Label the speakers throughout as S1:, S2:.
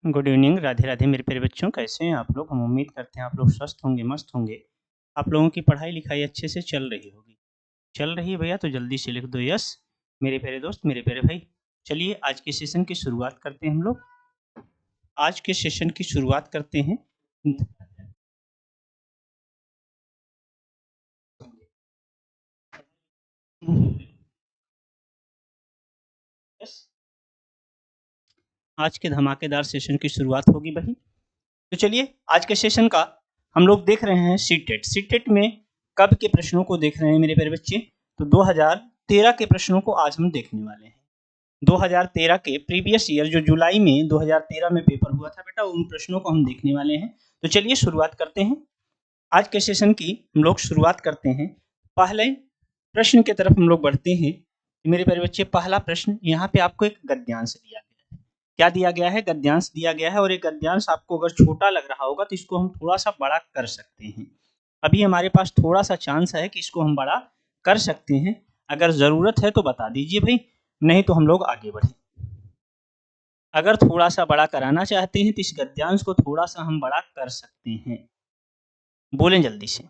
S1: Good evening, Radhe Radhe मेरे प्यारे बच्चों, कैसे हैं आप लोग? हम उम्मीद करते हैं आप लोग स्वस्थ होंगे, मस्त होंगे। आप लोगों की पढ़ाई लिखाई अच्छे से चल रही होगी। चल रही है भैया तो जल्दी से लिख दो यस। मेरे प्यारे दोस्त, मेरे प्यारे भाई, चलिए आज के सेशन की शुरुआत करते हैं हम लोग। आज के सेशन की शुरुआत करते हैं। यस, आज के धमाकेदार सेशन की शुरुआत होगी भाई। तो चलिए आज के सेशन का हम लोग देख रहे हैं सीटेट। सीटेट में कब के प्रश्नों को देख रहे हैं मेरे प्यारे बच्चे? तो 2013 के प्रश्नों को आज हम देखने वाले हैं। 2013 के प्रीवियस ईयर जो जुलाई में 2013 में पेपर हुआ था बेटा, उन प्रश्नों को हम देखने वाले हैं। तो चलिए शुरुआत करते हैं आज के सेशन की। हम लोग शुरुआत करते हैं पहले प्रश्न की तरफ हम लोग बढ़ते हैं। मेरे प्यारे बच्चे, पहला प्रश्न यहाँ पे आपको एक गद्यांश दिया गया है। क्या दिया गया है? गद्यांश दिया गया है। और एक गद्यांश आपको अगर छोटा लग रहा होगा तो इसको हम थोड़ा सा बड़ा कर सकते हैं। अभी हमारे पास थोड़ा सा चांस है कि इसको हम बड़ा कर सकते हैं। अगर जरूरत है तो बता दीजिए भाई, नहीं तो हम लोग आगे बढ़े। अगर थोड़ा सा बड़ा कराना चाहते हैं तो इस गद्यांश को थोड़ा सा हम बड़ा कर सकते हैं। बोलें जल्दी से,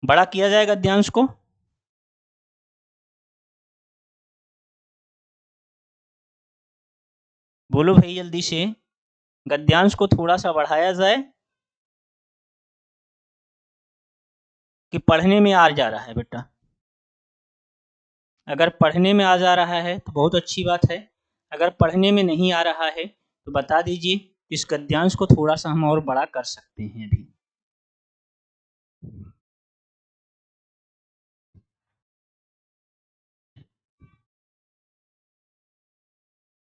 S1: बड़ा किया जाए गद्यांश को? बोलो भाई जल्दी से, गद्यांश को थोड़ा सा बढ़ाया जाए कि पढ़ने में आ जा रहा है बेटा? अगर पढ़ने में आ जा रहा है तो बहुत अच्छी बात है। अगर पढ़ने में नहीं आ रहा है तो बता दीजिए, इस गद्यांश को थोड़ा सा हम और बड़ा कर सकते हैं अभी।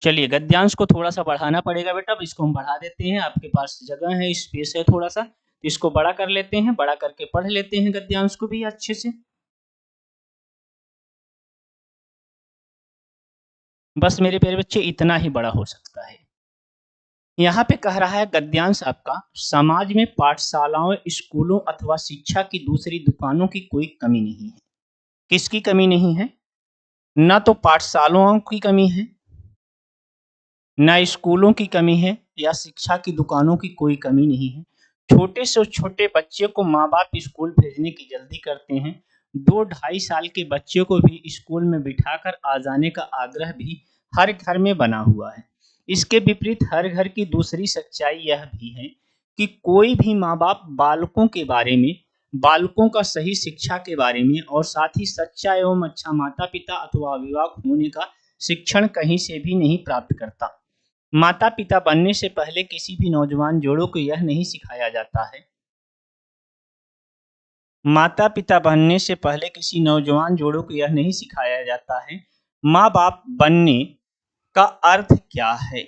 S1: चलिए, गद्यांश को थोड़ा सा बढ़ाना पड़ेगा बेटा। अब इसको हम बढ़ा देते हैं, आपके पास जगह है, स्पेस है थोड़ा सा, तो इसको बड़ा कर लेते हैं। बड़ा करके पढ़ लेते हैं गद्यांश को भी अच्छे से। बस मेरे प्यारे बच्चे, इतना ही बड़ा हो सकता है। यहाँ पे कह रहा है गद्यांश आपका, समाज में पाठशालाओं, स्कूलों अथवा शिक्षा की दूसरी दुकानों की कोई कमी नहीं है। किसकी कमी नहीं है? ना तो पाठशालाओं की कमी है, ना स्कूलों की कमी है, या शिक्षा की दुकानों की कोई कमी नहीं है। छोटे से छोटे बच्चे को माँ बाप स्कूल भेजने की जल्दी करते हैं। 2-2.5 साल के बच्चे को भी स्कूल में बिठाकर आ जाने का आग्रह भी हर घर में बना हुआ है। इसके विपरीत हर घर की दूसरी सच्चाई यह भी है कि कोई भी माँ बाप बालकों के बारे में, बालकों का सही शिक्षा के बारे में और साथ ही सच्चा एवं अच्छा माता पिता अथवा अभिभावक होने का शिक्षण कहीं से भी नहीं प्राप्त करता। माता पिता बनने से पहले किसी भी नौजवान जोड़ों को यह नहीं सिखाया जाता है। माता पिता बनने से पहले किसी नौजवान जोड़ों को यह नहीं सिखाया जाता है माँ बाप बनने का अर्थ क्या है।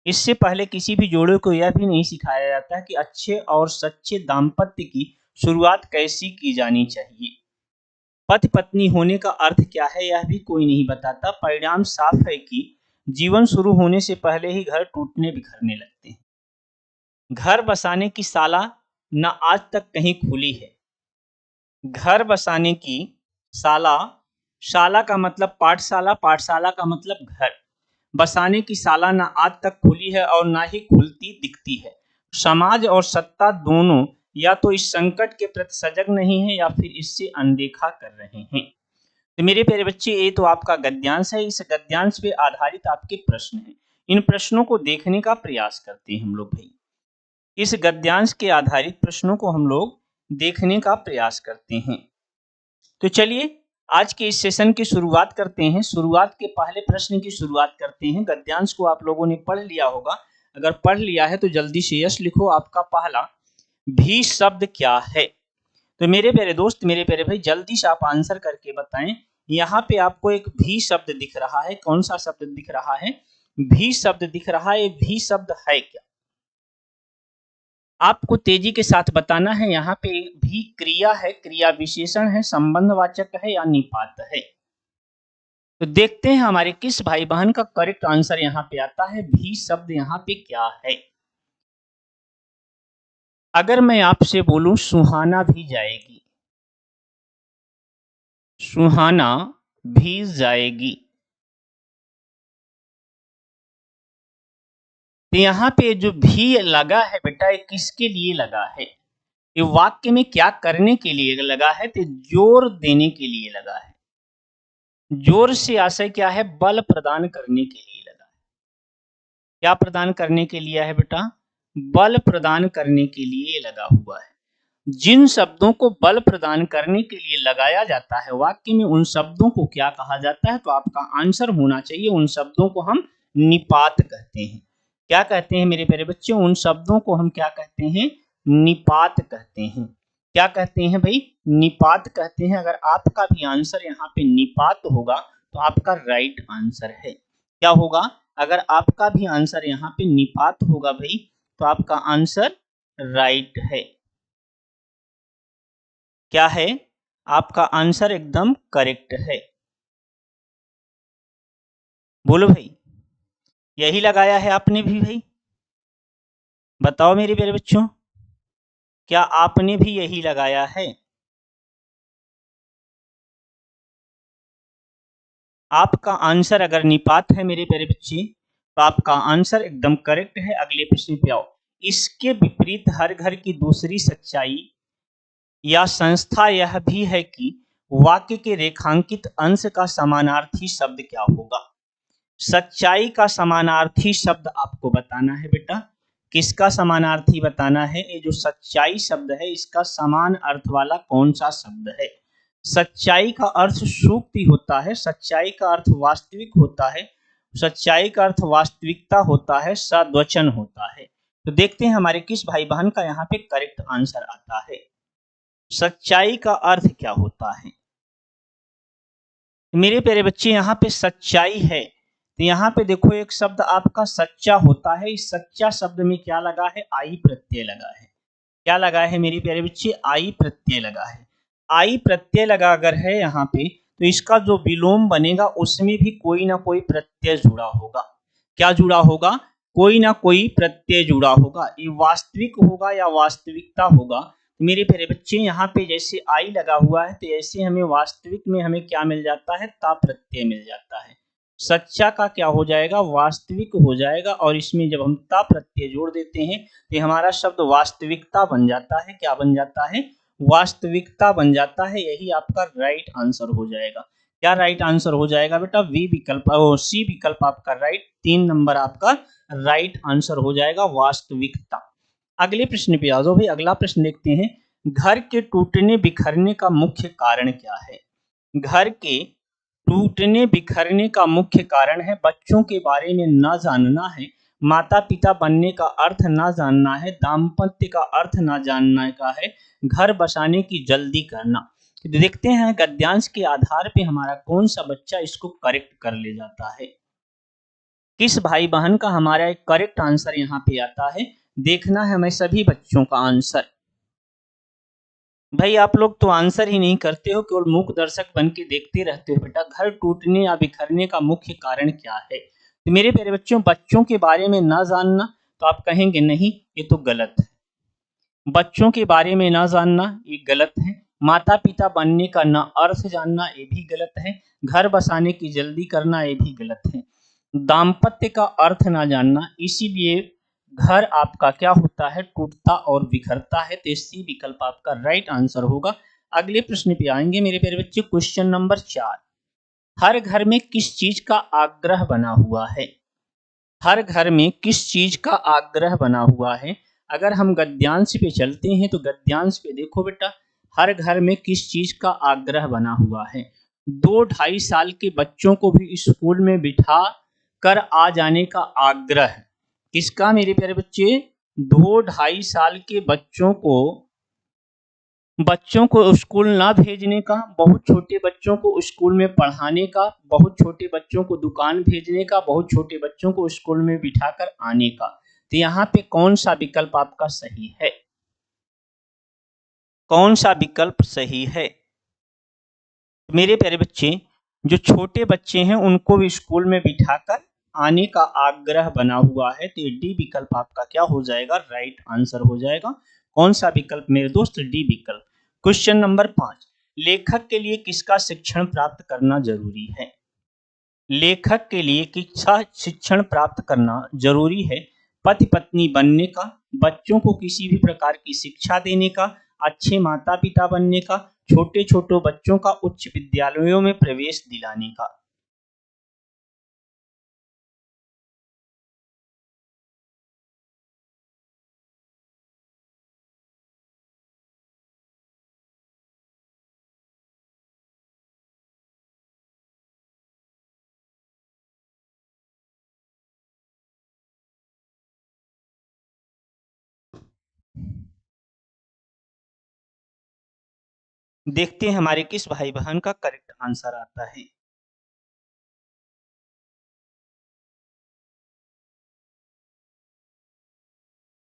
S1: इससे पहले किसी भी जोड़े को यह भी नहीं सिखाया जाता कि अच्छे और सच्चे दाम्पत्य की शुरुआत कैसी की जानी चाहिए। पति पत्नी होने का अर्थ क्या है यह भी कोई नहीं बताता। परिणाम साफ है कि जीवन शुरू होने से पहले ही घर टूटने बिखरने लगते हैं। घर बसाने की साला न आज तक कहीं खुली है। घर बसाने की साला, शाला का मतलब पाठशाला, पाठशाला का मतलब घर। बसाने की साला ना आज तक खुली है और ना ही खुलती दिखती है। समाज और सत्ता दोनों या तो इस संकट के प्रति सजग नहीं है या फिर इससे अनदेखा कर रहे हैं। तो मेरे प्यारे बच्चे, ये तो आपका गद्यांश है। इस गद्यांश पे आधारित आपके प्रश्न हैं। इन प्रश्नों को देखने का प्रयास करते हैं हम लोग भाई। इस गद्यांश के आधारित प्रश्नों को हम लोग देखने का प्रयास करते हैं। तो चलिए आज के इस सेशन की शुरुआत करते हैं। शुरुआत के पहले प्रश्न की शुरुआत करते हैं। गद्यांश को आप लोगों ने पढ़ लिया होगा। अगर पढ़ लिया है तो जल्दी से यस लिखो। आपका पहला भी शब्द क्या है? तो मेरे प्यारे दोस्त, मेरे प्यारे भाई, जल्दी से आप आंसर करके बताएं। यहाँ पे आपको एक भी शब्द दिख रहा है। कौन सा शब्द दिख रहा है? भी शब्द दिख रहा है। भी शब्द है क्या? आपको तेजी के साथ बताना है। यहाँ पे भी क्रिया है, क्रिया विशेषण है, संबंधवाचक है या निपात है? तो देखते हैं हमारे किस भाई बहन का करेक्ट आंसर यहाँ पे आता है। भी शब्द यहाँ पे क्या है? अगर मैं आपसे बोलूं सुहाना भी जाएगी, सुहाना भी जाएगी, तो यहाँ पे जो भी लगा है बेटा, ये किसके लिए लगा है? ये वाक्य में क्या करने के लिए लगा है? तो जोर देने के लिए लगा है। जोर से आशय क्या है? बल प्रदान करने के लिए लगा है। क्या प्रदान करने के लिए है बेटा? बल प्रदान करने के लिए लगा हुआ है। जिन शब्दों को बल प्रदान करने के लिए लगाया जाता है वाक्य में, उन शब्दों को क्या कहा जाता है? तो आपका आंसर होना चाहिए, उन शब्दों को हम निपात कहते हैं। क्या कहते हैं मेरे प्यारे बच्चों? उन शब्दों को हम क्या कहते हैं? निपात कहते हैं। क्या कहते हैं भाई? निपात कहते हैं। अगर आपका भी आंसर यहाँ पे निपात होगा तो आपका राइट आंसर है। क्या होगा? अगर आपका भी आंसर यहाँ पे निपात होगा भाई, तो आपका आंसर राइट है। क्या है? आपका आंसर एकदम करेक्ट है। बोलो भाई, यही लगाया है आपने भी भाई? बताओ मेरे प्यारे बच्चों, क्या आपने भी यही लगाया है? आपका आंसर अगर निपात है मेरे प्यारे बच्चे, तो आपका आंसर एकदम करेक्ट है। अगले प्रश्न पे आओ। इसके विपरीत हर घर की दूसरी सच्चाई या संस्था यह भी है कि वाक्य के रेखांकित अंश का समानार्थी शब्द क्या होगा? सच्चाई का समानार्थी शब्द आपको बताना है बेटा। किसका समानार्थी बताना है? ये जो सच्चाई शब्द है, इसका समान अर्थ वाला कौन सा शब्द है? सच्चाई का अर्थ सूक्ति होता है, सच्चाई का अर्थ वास्तविक होता है, सच्चाई का अर्थ वास्तविकता होता है, सद्वचन होता है। तो देखते हैं हमारे किस भाई बहन का यहाँ पे करेक्ट आंसर आता है। सच्चाई का अर्थ क्या होता है मेरे प्यारे बच्चे? यहाँ पे सच्चाई है, तो यहाँ पे देखो एक शब्द आपका सच्चा होता है। इस सच्चा शब्द में क्या लगा है? आई प्रत्यय लगा है। क्या लगा है मेरे प्यारे बच्चे? आई प्रत्यय लगा है। आई प्रत्यय लगा अगर है यहाँ पे, तो इसका जो विलोम बनेगा उसमें भी कोई ना कोई प्रत्यय जुड़ा होगा। क्या जुड़ा होगा? कोई ना कोई प्रत्यय जुड़ा होगा। ये वास्तविक होगा या वास्तविकता होगा? मेरे प्यारे बच्चे यहाँ पे जैसे आई लगा हुआ है, तो ऐसे हमें वास्तविक में हमें क्या मिल जाता है? ता प्रत्यय मिल जाता है। सच्चा का क्या हो जाएगा? वास्तविक हो जाएगा। और इसमें जब हम ता प्रत्यय जोड़ देते हैं तो हमारा शब्द वास्तविकता बन जाता है। क्या बन जाता है? वास्तविकता बन जाता है। यही आपका राइट आंसर हो जाएगा। क्या राइट आंसर हो जाएगा बेटा? बी विकल्प, सी विकल्प आपका राइट। 3 नंबर आपका राइट आंसर हो जाएगा, वास्तविकता। अगले प्रश्न पे आ जाओ भाई। अगला प्रश्न देखते हैं। घर के टूटने बिखरने का मुख्य कारण क्या है? घर के टूटने बिखरने का मुख्य कारण है बच्चों के बारे में न जानना है, माता पिता बनने का अर्थ न जानना है, दाम्पत्य का अर्थ न जानना का है, घर बसाने की जल्दी करना। तो देखते हैं गद्यांश के आधार पे हमारा कौन सा बच्चा इसको करेक्ट कर ले जाता है। किस भाई बहन का हमारा एक करेक्ट आंसर यहाँ पे आता है, देखना है हमें सभी बच्चों का आंसर। भाई आप लोग तो आंसर ही नहीं करते हो, केवल मूक दर्शक बन के देखते रहते हो बेटा। घर टूटने या बिखरने का मुख्य कारण क्या है? तो मेरे प्यारे बच्चों, बच्चों के बारे में ना जानना, तो आप कहेंगे नहीं ये तो गलत है। बच्चों के बारे में ना जानना ये गलत है। माता पिता बनने का ना अर्थ जानना ये भी गलत है। घर बसाने की जल्दी करना ये भी गलत है। दाम्पत्य का अर्थ ना जानना, इसीलिए घर आपका क्या होता है? टूटता और बिखरता है। तो सी विकल्प आपका राइट आंसर होगा। अगले प्रश्न पे आएंगे मेरे प्यारे बच्चे। Question number 4। हर घर में किस चीज का आग्रह बना हुआ है? हर घर में किस चीज का आग्रह बना हुआ है? अगर हम गद्यांश पे चलते हैं तो गद्यांश पे देखो बेटा, हर घर में किस चीज का आग्रह बना हुआ है? 2-2.5 साल के बच्चों को भी स्कूल में बिठा कर आ जाने का आग्रह। किसका मेरे प्यारे बच्चे? 2-2.5 साल के बच्चों को स्कूल ना भेजने का, बहुत छोटे बच्चों को स्कूल में पढ़ाने का, बहुत छोटे बच्चों को दुकान भेजने का, बहुत छोटे बच्चों को स्कूल में बिठाकर आने का। तो यहाँ पे कौन सा विकल्प आपका सही है? कौन सा विकल्प सही है? मेरे प्यारे बच्चे, जो छोटे बच्चे हैं उनको भी स्कूल में बिठाकर आने का आग्रह बना हुआ है। तो डी विकल्प आपका क्या हो जाएगा? राइट आंसर हो जाएगा। कौन सा विकल्प मेरे दोस्त? डी विकल्प। Question number 5। लेखक के लिए किसका शिक्षण प्राप्त करना जरूरी है? लेखक के लिए किसका शिक्षण प्राप्त करना जरूरी है? पति पत्नी बनने का, बच्चों को किसी भी प्रकार की शिक्षा देने का, अच्छे माता पिता बनने का, छोटे छोटे बच्चों का उच्च विद्यालयों में प्रवेश दिलाने का। देखते हैं हमारे किस भाई बहन का करेक्ट आंसर आता है।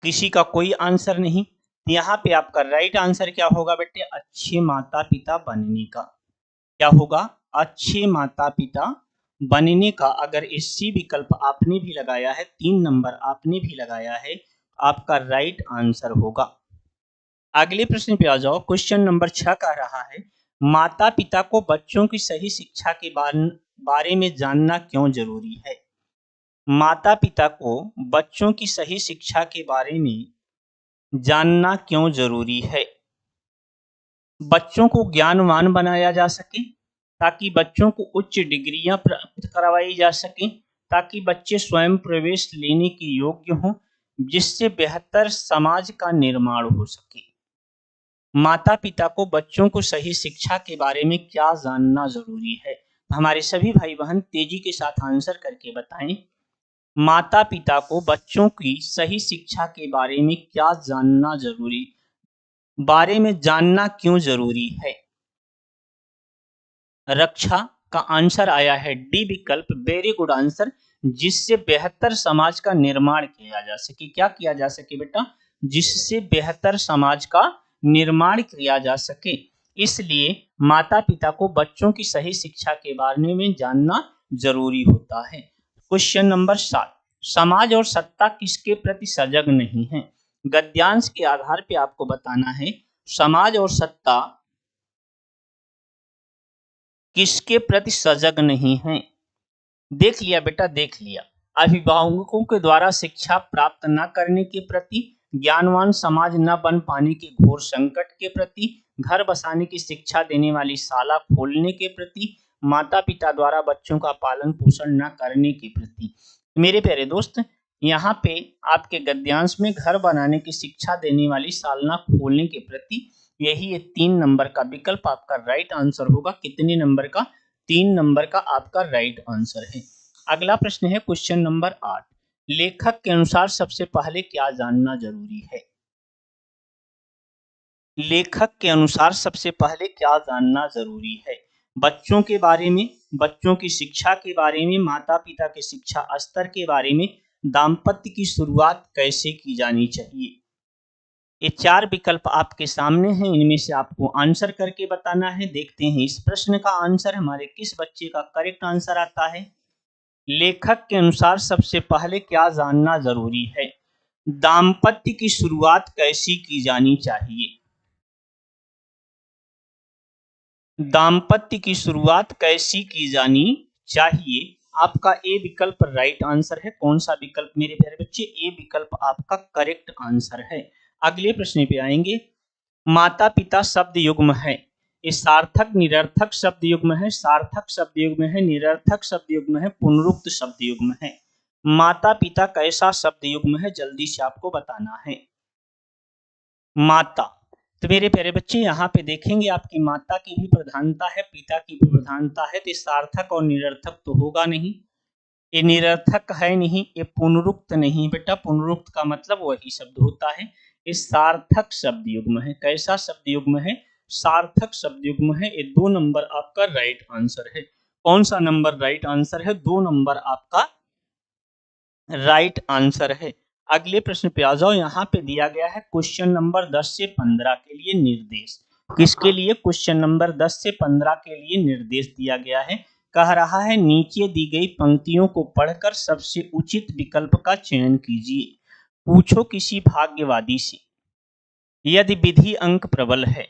S1: किसी का कोई आंसर नहीं। यहाँ पे आपका राइट आंसर क्या होगा बेटे? अच्छे माता पिता बनने का। क्या होगा? अच्छे माता पिता बनने का। अगर एससी विकल्प आपने भी लगाया है, 3 नंबर आपने भी लगाया है, आपका राइट आंसर होगा। अगले प्रश्न पे आ जाओ। क्वेश्चन नंबर 6 कह रहा है, माता पिता को बच्चों की सही शिक्षा के बारे में जानना क्यों जरूरी है? माता पिता को बच्चों की सही शिक्षा के बारे में जानना क्यों जरूरी है? बच्चों को ज्ञानवान बनाया जा सके, ताकि बच्चों को उच्च डिग्रियां प्राप्त करवाई जा सके, ताकि बच्चे स्वयं प्रवेश लेने के योग्य हों, जिससे बेहतर समाज का निर्माण हो सके। माता पिता को बच्चों को सही शिक्षा के बारे में क्या जानना जरूरी है? हमारे सभी भाई बहन तेजी के साथ आंसर करके बताएं। माता पिता को बच्चों की सही शिक्षा के बारे में क्या जानना जरूरी, बारे में जानना क्यों जरूरी है? रक्षा का आंसर आया है डी विकल्प, वेरी गुड आंसर, जिससे बेहतर समाज का निर्माण किया जा सके। क्या किया जा सके बेटा? जिससे बेहतर समाज का निर्माण किया जा सके। इसलिए माता पिता को बच्चों की सही शिक्षा के बारे में जानना जरूरी होता है। क्वेश्चन नंबर 7, समाज और सत्ता किसके प्रति सजग नहीं है? गद्यांश के आधार पे आपको बताना है समाज और सत्ता किसके प्रति सजग नहीं है। देख लिया बेटा, देख लिया। अभिभावकों के द्वारा शिक्षा प्राप्त न करने के प्रति, ज्ञानवान समाज न बन पाने के घोर संकट के प्रति, घर बसाने की शिक्षा देने वाली शाला खोलने के प्रति, माता पिता द्वारा बच्चों का पालन पोषण न करने के प्रति। मेरे प्यारे दोस्त, यहाँ पे आपके गद्यांश में घर बनाने की शिक्षा देने वाली शाला खोलने के प्रति, यही ये 3 नंबर का विकल्प आपका राइट आंसर होगा। कितने नंबर का? 3 नंबर का आपका राइट आंसर है। अगला प्रश्न है क्वेश्चन नंबर 8, लेखक के अनुसार सबसे पहले क्या जानना जरूरी है? लेखक के अनुसार सबसे पहले क्या जानना जरूरी है? बच्चों के बारे में, बच्चों की शिक्षा के बारे में, माता पिता के शिक्षा स्तर के बारे में, दाम्पत्य की शुरुआत कैसे की जानी चाहिए। ये 4 विकल्प आपके सामने हैं, इनमें से आपको आंसर करके बताना है। देखते हैं इस प्रश्न का आंसर हमारे किस बच्चे का करेक्ट आंसर आता है। लेखक के अनुसार सबसे पहले क्या जानना जरूरी है? दाम्पत्य की शुरुआत कैसी की जानी चाहिए? दाम्पत्य की शुरुआत कैसी की जानी चाहिए? आपका ए विकल्प राइट आंसर है। कौन सा विकल्प मेरे प्यारे बच्चे? ए विकल्प आपका करेक्ट आंसर है। अगले प्रश्न पे आएंगे। माता पिता शब्द युग्म है, ये सार्थक निरर्थक शब्द युग्म है, सार्थक शब्द युग्म है, निरर्थक शब्द युग्म है, पुनरुक्त शब्द युग्म है। माता पिता कैसा शब्द युग्म है? जल्दी से आपको बताना है। माता, तो मेरे प्यारे बच्चे यहाँ पे देखेंगे आपकी माता की भी प्रधानता है, पिता की भी प्रधानता है, तो सार्थक और निरर्थक तो होगा नहीं। ये निरर्थक है नहीं, ये पुनरुक्त नहीं बेटा। पुनरुक्त का मतलब वही शब्द होता है। ये सार्थक शब्द युग्म है। कैसा शब्द युग्म है? सार्थक शब्द युग्म है। ये 2 नंबर आपका राइट आंसर है। कौन सा नंबर राइट आंसर है? 2 नंबर आपका राइट आंसर है। अगले प्रश्न पे आ जाओ। यहाँ पे दिया गया है क्वेश्चन नंबर 10 से 15 के लिए निर्देश। किसके लिए? क्वेश्चन नंबर 10 से 15 के लिए निर्देश दिया गया है। कह रहा है नीचे दी गई पंक्तियों को पढ़कर सबसे उचित विकल्प का चयन कीजिए। पूछो किसी भाग्यवादी से, यदि विधि अंक प्रबल है,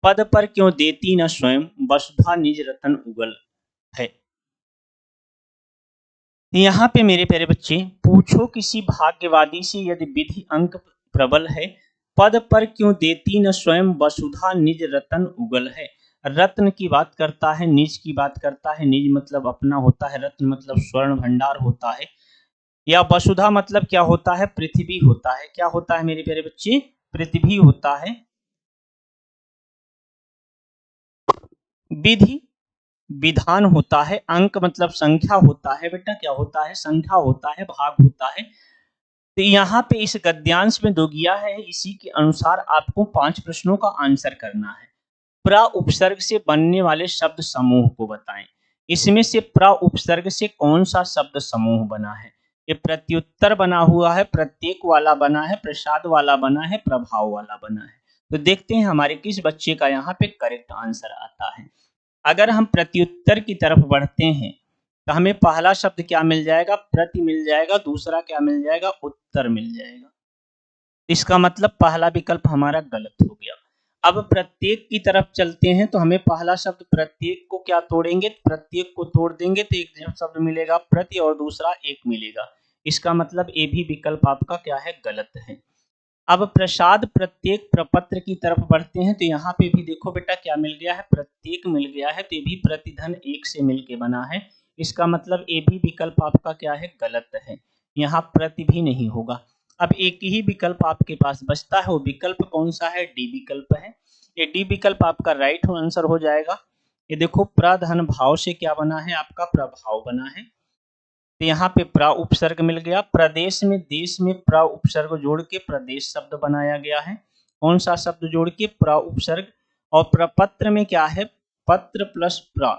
S1: पद पर क्यों देती न स्वयं, वसुधा निज रतन उगल है। यहाँ पे मेरे प्यारे बच्चे, पूछो किसी भाग्यवादी से यदि विधि अंक प्रबल है, पद पर क्यों देती न स्वयं वसुधा निज रतन उगल है। रत्न की बात करता है, निज की बात करता है। निज मतलब अपना होता है, रत्न मतलब स्वर्ण भंडार होता है, या वसुधा मतलब क्या होता है, पृथ्वी होता है। क्या होता है मेरे प्यारे बच्चे, पृथ्वी होता है। विधि विधान होता है, अंक मतलब संख्या होता है बेटा, क्या होता है, संख्या होता है, भाग होता है। तो यहाँ पे इस गद्यांश में दो दिया है, इसी के अनुसार आपको 5 प्रश्नों का आंसर करना है। प्र उपसर्ग से बनने वाले शब्द समूह को बताएं। इसमें से प्र उपसर्ग से कौन सा शब्द समूह बना है। ये प्रत्युत्तर बना हुआ है, प्रत्येक वाला बना है, प्रसाद वाला बना है, प्रभाव वाला बना है। तो देखते हैं हमारे किस बच्चे का यहाँ पे करेक्ट आंसर आता है। अगर हम प्रत्युत्तर की तरफ बढ़ते हैं तो हमें पहला शब्द क्या मिल जाएगा, प्रति मिल जाएगा। दूसरा क्या मिल जाएगा, उत्तर मिल जाएगा। इसका मतलब पहला विकल्प हमारा गलत हो गया। अब प्रत्येक की तरफ चलते हैं तो हमें पहला शब्द प्रत्येक को क्या तोड़ेंगे, प्रत्येक को तोड़ देंगे तो एक शब्द मिलेगा प्रति और दूसरा एक मिलेगा। इसका मतलब ए भी विकल्प आपका क्या है, गलत है। अब प्रसाद प्रत्येक प्रपत्र की तरफ बढ़ते हैं तो यहाँ पे भी देखो बेटा क्या मिल गया है, प्रत्येक मिल गया है। तो ये भी प्रतिधन एक से मिलके बना है। इसका मतलब ए भी विकल्प आपका क्या है, गलत है। यहाँ प्रति भी नहीं होगा। अब एक ही विकल्प आपके पास बचता है, वो विकल्प कौन सा है, डी विकल्प है। ये डी विकल्प आपका राइट आंसर हो जाएगा। ये देखो प्रधन भाव से क्या बना है, आपका प्रभाव बना है। तो यहाँ पे प्र उपसर्ग मिल गया। प्रदेश में देश में प्र उपसर्ग जोड़ के प्रदेश शब्द बनाया गया है। कौन सा शब्द जोड़ के, प्र उपसर्ग। और प्रपत्र में क्या है, पत्र प्लस प्र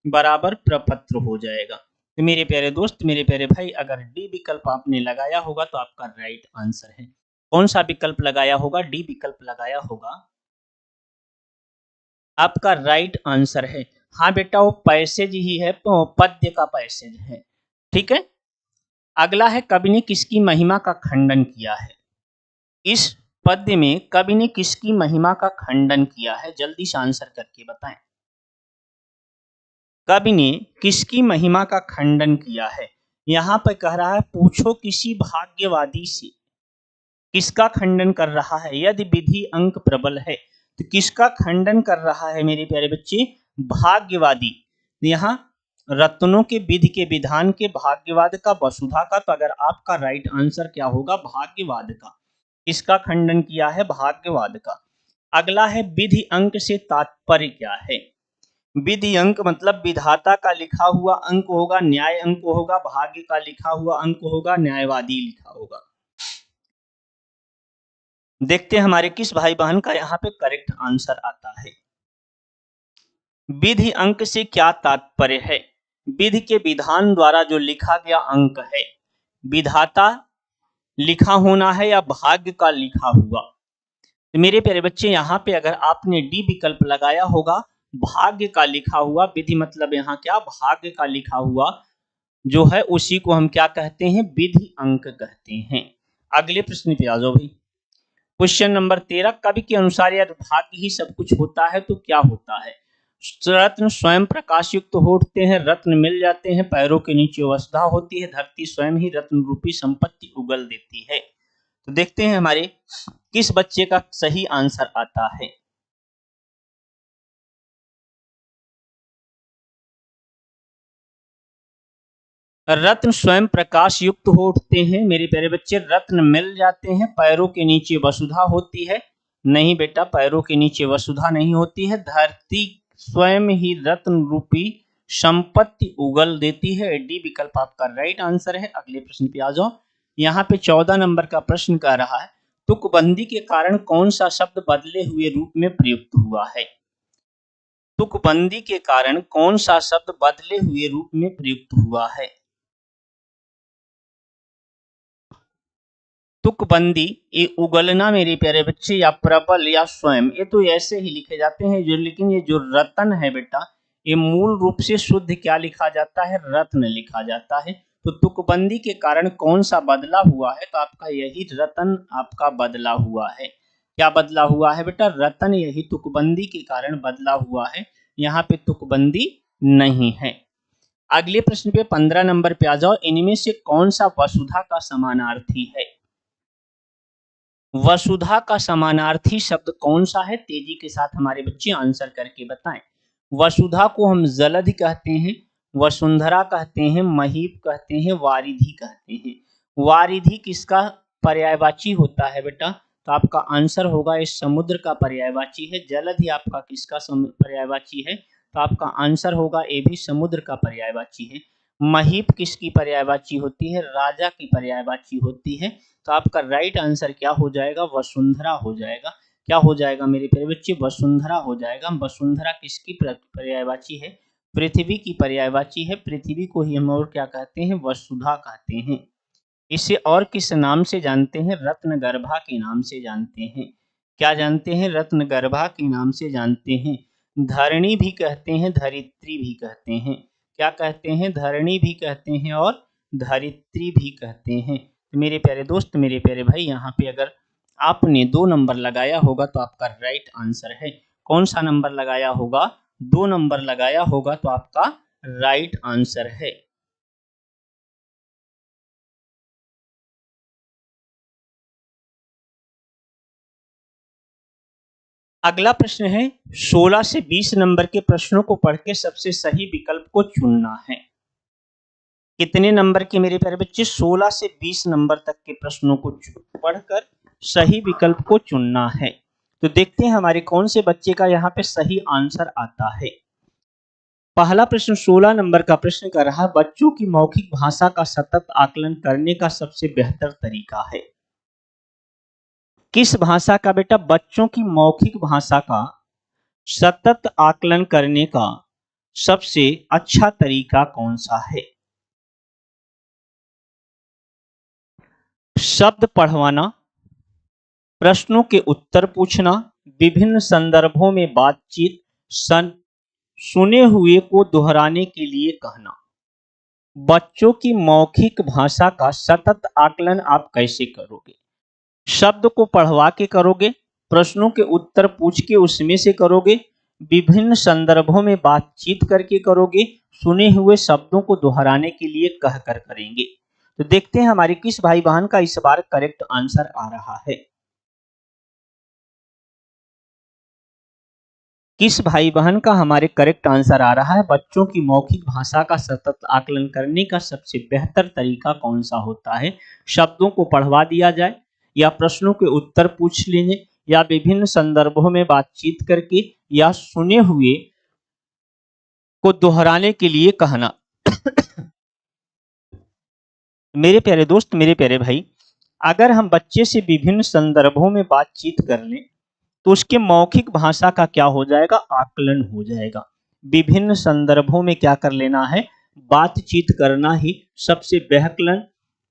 S1: बराबर प्रपत्र हो जाएगा। तो मेरे प्यारे दोस्त, मेरे प्यारे भाई, अगर डी विकल्प आपने लगाया होगा तो आपका राइट आंसर है। कौन सा विकल्प लगाया होगा, डी विकल्प लगाया होगा, आपका राइट आंसर है। हाँ बेटा, वो पैसेज ही है, पद्य का पैसेज है। ठीक है। अगला है, कवि ने किसकी महिमा का खंडन किया है। इस पद्य में कवि ने किसकी महिमा का खंडन किया है, जल्दी से आंसर करके बताएं। कवि ने किसकी महिमा का खंडन किया है। यहां पर कह रहा है पूछो किसी भाग्यवादी से, किसका खंडन कर रहा है। यदि विधि अंक प्रबल है तो किसका खंडन कर रहा है मेरे प्यारे बच्चे, भाग्यवादी। यहाँ रत्नों के विधि के विधान के भाग्यवाद का, वसुधा का। तो अगर आपका राइट आंसर क्या होगा, भाग्यवाद का। इसका खंडन किया है भाग्यवाद का। अगला है, विधि अंक से तात्पर्य क्या है। विधि अंक मतलब विधाता का लिखा हुआ अंक होगा, न्याय अंक होगा। भाग्य का लिखा हुआ अंक होगा, न्यायवादी लिखा होगा। देखते हैं हमारे किस भाई बहन का यहाँ पे करेक्ट आंसर आता है। विधि अंक से क्या तात्पर्य है। विधि के विधान द्वारा जो लिखा गया अंक है, विधाता लिखा होना है या भाग्य का लिखा हुआ। तो मेरे प्यारे बच्चे, यहाँ पे अगर आपने डी विकल्प लगाया होगा, भाग्य का लिखा हुआ, विधि मतलब यहाँ क्या, भाग्य का लिखा हुआ जो है, उसी को हम क्या कहते हैं, विधि अंक कहते हैं। अगले प्रश्न पे आ जाओ भाई। क्वेश्चन नंबर 13, कवि के अनुसार यदि भाग्य ही सब कुछ होता है तो क्या होता है। रत्न स्वयं प्रकाश युक्त होते हैं, रत्न मिल जाते हैं, पैरों के नीचे वसुधा होती है, धरती स्वयं ही रत्न रूपी संपत्ति उगल देती है। तो देखते हैं हमारे किस बच्चे का सही आंसर आता है। रत्न स्वयं प्रकाश युक्त हो उठते हैं मेरे प्यारे बच्चे, रत्न मिल जाते हैं, पैरों के नीचे वसुधा होती है। नहीं बेटा, पैरों के नीचे वसुधा नहीं होती है, धरती स्वयं ही रत्न रूपी संपत्ति उगल देती है। डी विकल्प आपका राइट आंसर है। अगले प्रश्न पे आ जाओ। यहाँ पे 14 नंबर का प्रश्न कह रहा है, तुकबंदी के कारण कौन सा शब्द बदले हुए रूप में प्रयुक्त हुआ है। तुकबंदी के कारण कौन सा शब्द बदले हुए रूप में प्रयुक्त हुआ है। तुकबंदी, ये उगलना मेरे प्यारे बच्चे, या प्रबल या स्वयं, ये तो ऐसे ही लिखे जाते हैं जो, लेकिन ये जो रतन है बेटा, ये मूल रूप से शुद्ध क्या लिखा जाता है, रत्न लिखा जाता है। तो तुकबंदी के कारण कौन सा बदला हुआ है, तो आपका यही रतन आपका बदला हुआ है। क्या बदला हुआ है बेटा, रतन, यही तुकबंदी के कारण बदला हुआ है। यहाँ पे तुकबंदी नहीं है। अगले प्रश्न पे 15 नंबर पे आ जाओ। इनमें से कौन सा वसुधा का समानार्थी है? वसुधा का समानार्थी शब्द कौन सा है? तेजी के साथ हमारे बच्चे आंसर करके बताएं। वसुधा को हम जलधि कहते हैं, वसुंधरा कहते हैं, महीप कहते हैं, वारिधि कहते हैं। वारिधि किसका पर्यायवाची होता है बेटा? तो आपका आंसर होगा इस समुद्र का पर्यायवाची है। जलधि आपका किसका पर्यायवाची है? तो आपका आंसर होगा ए भी समुद्र का पर्यायवाची है। महीप किसकी पर्यायवाची होती है? राजा की पर्यायवाची होती है। तो आपका राइट आंसर क्या हो जाएगा? वसुंधरा हो जाएगा। क्या हो जाएगा मेरे प्यारे बच्चे? वसुंधरा हो जाएगा। वसुंधरा किसकी पर्यायवाची है? पृथ्वी की पर्यायवाची है। पृथ्वी को ही हम और क्या कहते हैं? वसुधा कहते हैं। इसे और किस नाम से जानते हैं? रत्नगर्भा के नाम से जानते हैं। क्या जानते हैं? रत्नगर्भा के नाम से जानते हैं। धरणी भी कहते हैं, धरित्री भी कहते हैं। क्या कहते हैं? धरणी भी कहते हैं और धरित्री भी कहते हैं। तो मेरे प्यारे दोस्त, मेरे प्यारे भाई, यहाँ पे अगर आपने 2 नंबर लगाया होगा तो आपका राइट आंसर है। कौन सा नंबर लगाया होगा? 2 नंबर लगाया होगा तो आपका राइट आंसर है। अगला प्रश्न है 16 से 20 नंबर के प्रश्नों को पढ़ के सबसे सही विकल्प को चुनना है। कितने नंबर के मेरे प्यारे बच्चे? 16 से 20 नंबर तक के प्रश्नों को पढ़कर सही विकल्प को चुनना है। तो देखते हैं हमारे कौन से बच्चे का यहाँ पे सही आंसर आता है। पहला प्रश्न 16 नंबर का प्रश्न कर रहा है, बच्चों की मौखिक भाषा का सतत आकलन करने का सबसे बेहतर तरीका है। किस भाषा का बेटा? बच्चों की मौखिक भाषा का सतत आकलन करने का सबसे अच्छा तरीका कौन सा है? शब्द पढ़वाना, प्रश्नों के उत्तर पूछना, विभिन्न संदर्भों में बातचीत, सुने हुए को दोहराने के लिए कहना। बच्चों की मौखिक भाषा का सतत आकलन आप कैसे करोगे? शब्द को पढ़वा के करोगे, प्रश्नों के उत्तर पूछ के उसमें से करोगे, विभिन्न संदर्भों में बातचीत करके करोगे, सुने हुए शब्दों को दोहराने के लिए कहकर करेंगे। तो देखते हैं हमारे किस भाई बहन का इस बार करेक्ट आंसर आ रहा है। किस भाई बहन का हमारे करेक्ट आंसर आ रहा है? बच्चों की मौखिक भाषा का सतत आकलन करने का सबसे बेहतर तरीका कौन सा होता है? शब्दों को पढ़वा दिया जाए, या प्रश्नों के उत्तर पूछ लेंगे, या विभिन्न संदर्भों में बातचीत करके, या सुने हुए को दोहराने के लिए कहना। मेरे प्यारे दोस्त, मेरे प्यारे भाई, अगर हम बच्चे से विभिन्न संदर्भों में बातचीत कर लें तो उसके मौखिक भाषा का क्या हो जाएगा? आकलन हो जाएगा। विभिन्न संदर्भों में क्या कर लेना है? बातचीत करना ही सबसे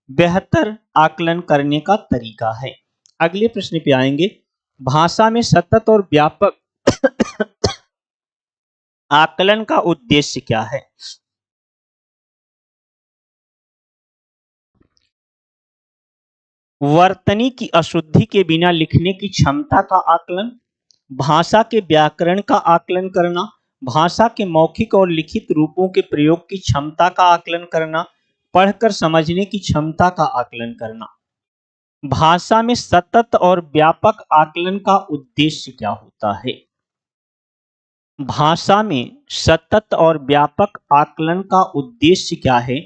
S1: बेहतर आकलन करने का तरीका है। अगले प्रश्न पे आएंगे, भाषा में सतत और व्यापक आकलन का उद्देश्य क्या है? वर्तनी की अशुद्धि के बिना लिखने की क्षमता का आकलन, भाषा के व्याकरण का आकलन करना, भाषा के मौखिक और लिखित रूपों के प्रयोग की क्षमता का आकलन करना, पढ़कर समझने की क्षमता का आकलन करना। भाषा में सतत और व्यापक आकलन का उद्देश्य क्या होता है? भाषा में सतत और व्यापक आकलन का उद्देश्य क्या है?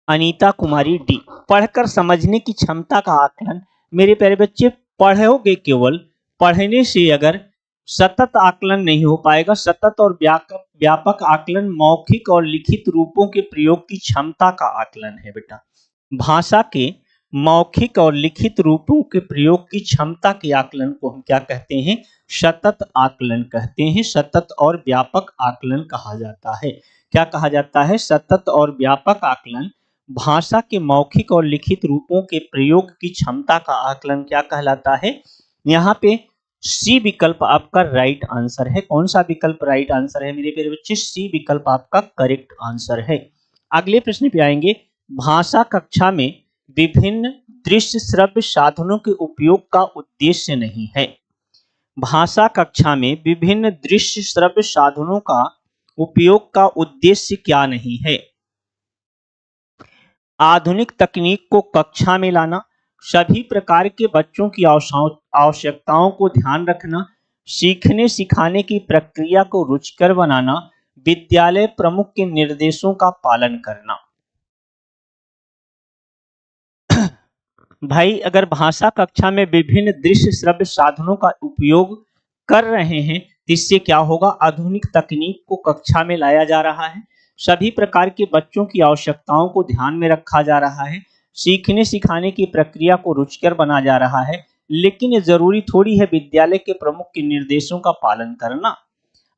S1: अनीता कुमारी डी। पढ़कर समझने की क्षमता का आकलन। मेरे प्यारे बच्चे, पढ़ोगे, केवल पढ़ने से अगर सतत आकलन नहीं हो पाएगा। सतत और व्यापक आकलन मौखिक और लिखित रूपों के प्रयोग की क्षमता का आकलन है बेटा। भाषा के मौखिक और लिखित रूपों के प्रयोग की क्षमता के आकलन को हम क्या कहते हैं? सतत आकलन कहते हैं। सतत और व्यापक आकलन कहा जाता है। क्या कहा जाता है? सतत और व्यापक आकलन। भाषा के मौखिक और लिखित रूपों के प्रयोग की क्षमता का आकलन क्या कहलाता है? यहाँ पे सी विकल्प आपका राइट आंसर है। कौन सा विकल्प राइट आंसर है मेरे प्यारे बच्चे? सी विकल्प आपका करेक्ट आंसर है। अगले प्रश्न पे आएंगे, भाषा कक्षा में विभिन्न दृश्य श्रव्य साधनों के उपयोग का उद्देश्य नहीं है। भाषा कक्षा में विभिन्न दृश्य श्रव्य साधनों का उपयोग का उद्देश्य क्या नहीं है। आधुनिक तकनीक को कक्षा में लाना, सभी प्रकार के बच्चों की आवश्यकताओं को ध्यान रखना, सीखने सिखाने की प्रक्रिया को रुचिकर बनाना, विद्यालय प्रमुख के निर्देशों का पालन करना। भाई अगर भाषा कक्षा में विभिन्न दृश्य श्रव्य साधनों का उपयोग कर रहे हैं तो इससे क्या होगा, आधुनिक तकनीक को कक्षा में लाया जा रहा है, सभी प्रकार के बच्चों की आवश्यकताओं को ध्यान में रखा जा रहा है, सीखने सिखाने की प्रक्रिया को रुचिकर बना जा रहा है, लेकिन ये जरूरी थोड़ी है विद्यालय के प्रमुख के निर्देशों का पालन करना।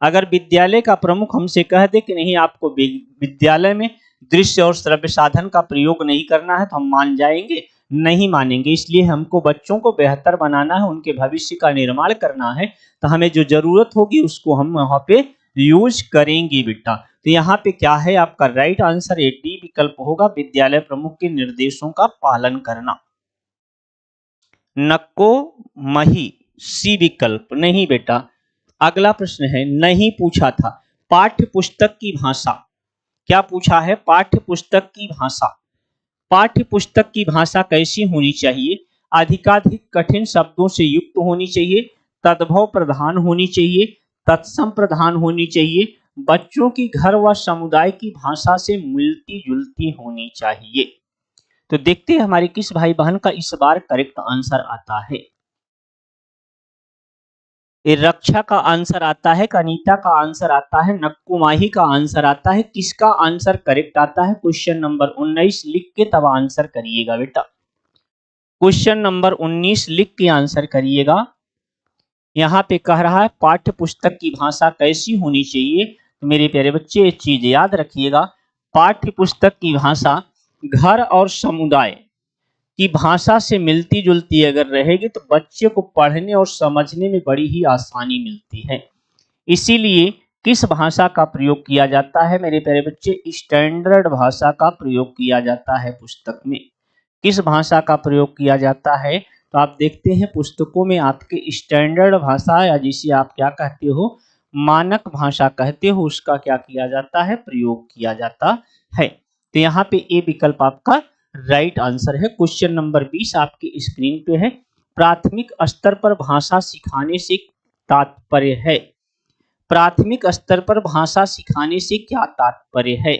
S1: अगर विद्यालय का प्रमुख हमसे कह दे कि नहीं आपको विद्यालय में दृश्य और श्रव्य साधन का प्रयोग नहीं करना है तो हम मान जाएंगे, नहीं मानेंगे। इसलिए हमको बच्चों को बेहतर बनाना है, उनके भविष्य का निर्माण करना है, तो हमें जो जरूरत होगी उसको हम वहां पे यूज करेंगे बेटा। तो यहाँ पे क्या है आपका राइट आंसर ए डी विकल्प होगा, विद्यालय प्रमुख के निर्देशों का पालन करना। नको मही सी विकल्प नहीं बेटा। अगला प्रश्न है, नहीं पूछा था, पाठ्य पुस्तक की भाषा, क्या पूछा है, पाठ्य पुस्तक की भाषा। पाठ्य पुस्तक की भाषा कैसी होनी चाहिए, अधिकाधिक कठिन शब्दों से युक्त होनी चाहिए, तद्भव प्रधान होनी चाहिए, तत्सम प्रधान होनी चाहिए, बच्चों की घर व समुदाय की भाषा से मिलती जुलती होनी चाहिए। तो देखते हैं हमारे किस भाई बहन का इस बार करेक्ट आंसर आता है। रक्षा का आंसर आता है, कनीता का आंसर आता है, नक्कुमाही का आंसर आता है, किसका आंसर करेक्ट आता है, क्वेश्चन नंबर 19 लिख के तब आंसर करिएगा बेटा। क्वेश्चन नंबर 19 लिख के आंसर करिएगा। यहाँ पे कह रहा है पाठ्य पुस्तक की भाषा कैसी होनी चाहिए, तो मेरे प्यारे बच्चे एक चीज याद रखिएगा, पाठ्य पुस्तक की भाषा घर और समुदाय की भाषा से मिलती जुलती अगर रहेगी तो बच्चे को पढ़ने और समझने में बड़ी ही आसानी मिलती है। इसीलिए किस भाषा का प्रयोग किया जाता है मेरे प्यारे बच्चे, स्टैंडर्ड भाषा का प्रयोग किया जाता है पुस्तक में। किस भाषा का प्रयोग किया जाता है, तो आप देखते हैं पुस्तकों में आपके स्टैंडर्ड भाषा या जिसे आप क्या कहते हो, मानक भाषा कहते हो, उसका क्या किया जाता है, प्रयोग किया जाता है। तो यहाँ पे ए विकल्प आपका राइट आंसर है। क्वेश्चन नंबर 20 आपकी स्क्रीन पे है, प्राथमिक स्तर पर भाषा सिखाने से तात्पर्य है, प्राथमिक स्तर पर भाषा सिखाने से क्या तात्पर्य है।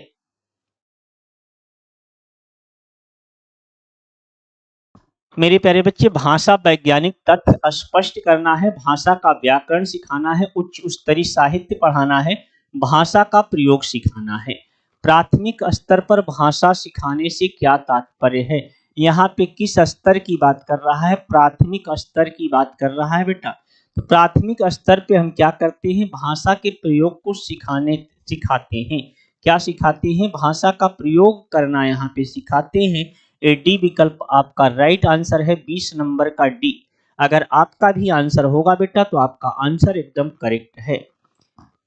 S1: मेरे प्यारे बच्चे, भाषा वैज्ञानिक तथ्य स्पष्ट करना है, भाषा का व्याकरण सिखाना है, उच्च स्तरीय साहित्य पढ़ाना है, भाषा का प्रयोग सिखाना है। प्राथमिक स्तर पर भाषा सिखाने से क्या तात्पर्य है, यहाँ पे किस स्तर की बात कर रहा है, प्राथमिक स्तर की बात कर रहा है बेटा। तो प्राथमिक स्तर पे हम क्या करते हैं, भाषा के प्रयोग को सिखाते हैं। क्या सिखाते हैं, भाषा का प्रयोग करना यहाँ पे सिखाते हैं। डी विकल्प आपका राइट आंसर है, 20 नंबर का डी। अगर आपका भी आंसर होगा बेटा तो आपका आंसर एकदम करेक्ट है।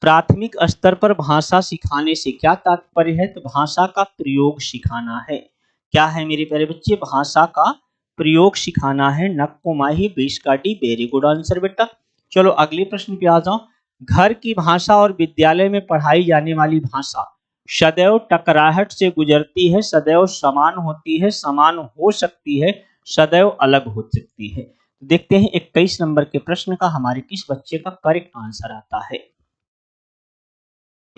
S1: प्राथमिक स्तर पर भाषा सिखाने से क्या तात्पर्य है, तो भाषा का प्रयोग सिखाना है। क्या है मेरे प्यारे बच्चे, भाषा का प्रयोग सिखाना है। नक्कुमाही 20 का डी, वेरी गुड आंसर बेटा। चलो अगले प्रश्न पे आ जाओ। घर की भाषा और विद्यालय में पढ़ाई जाने वाली भाषा सदैव टकराहट से गुजरती है, सदैव समान होती है, समान हो सकती है, सदैव अलग हो सकती है। देखते हैं 21 नंबर के प्रश्न का हमारे किस बच्चे का करेक्ट आंसर आता है।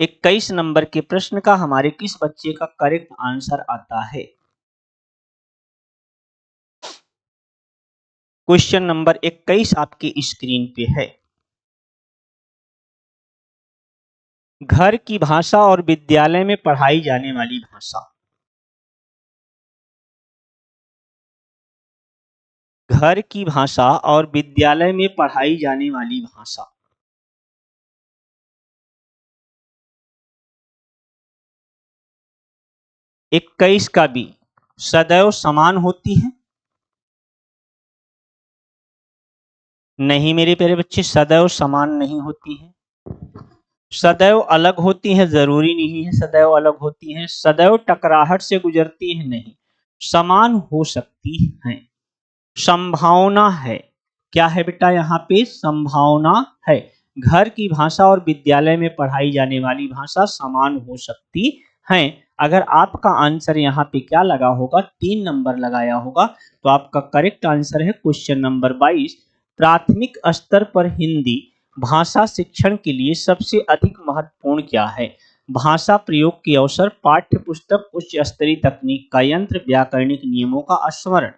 S1: 21 नंबर के प्रश्न का हमारे किस बच्चे का करेक्ट आंसर आता है। क्वेश्चन नंबर 21 आपकी स्क्रीन पे है, घर की भाषा और विद्यालय में पढ़ाई जाने वाली भाषा। घर की भाषा और विद्यालय में पढ़ाई जाने वाली भाषा। इक्कीस का बी, सदैव समान होती है, नहीं मेरे प्यारे बच्चे, सदैव समान नहीं होती है। सदैव अलग होती है, जरूरी नहीं है सदैव अलग होती है। सदैव टकराहट से गुजरती है, नहीं, समान हो सकती है। संभावना है, क्या है बेटा यहाँ पे, संभावना है। घर की भाषा और विद्यालय में पढ़ाई जाने वाली भाषा समान हो सकती हैं। अगर आपका आंसर यहाँ पे क्या लगा होगा, 3 नंबर लगाया होगा, तो आपका करेक्ट आंसर है क्वेश्चन नंबर 22। प्राथमिक स्तर पर हिंदी भाषा शिक्षण के लिए सबसे अधिक महत्वपूर्ण क्या है? भाषा प्रयोग के अवसर, पाठ्य पुस्तक, उच्च स्तरीय तकनीक का यंत्र, व्याकरणिक नियमों का स्मरण।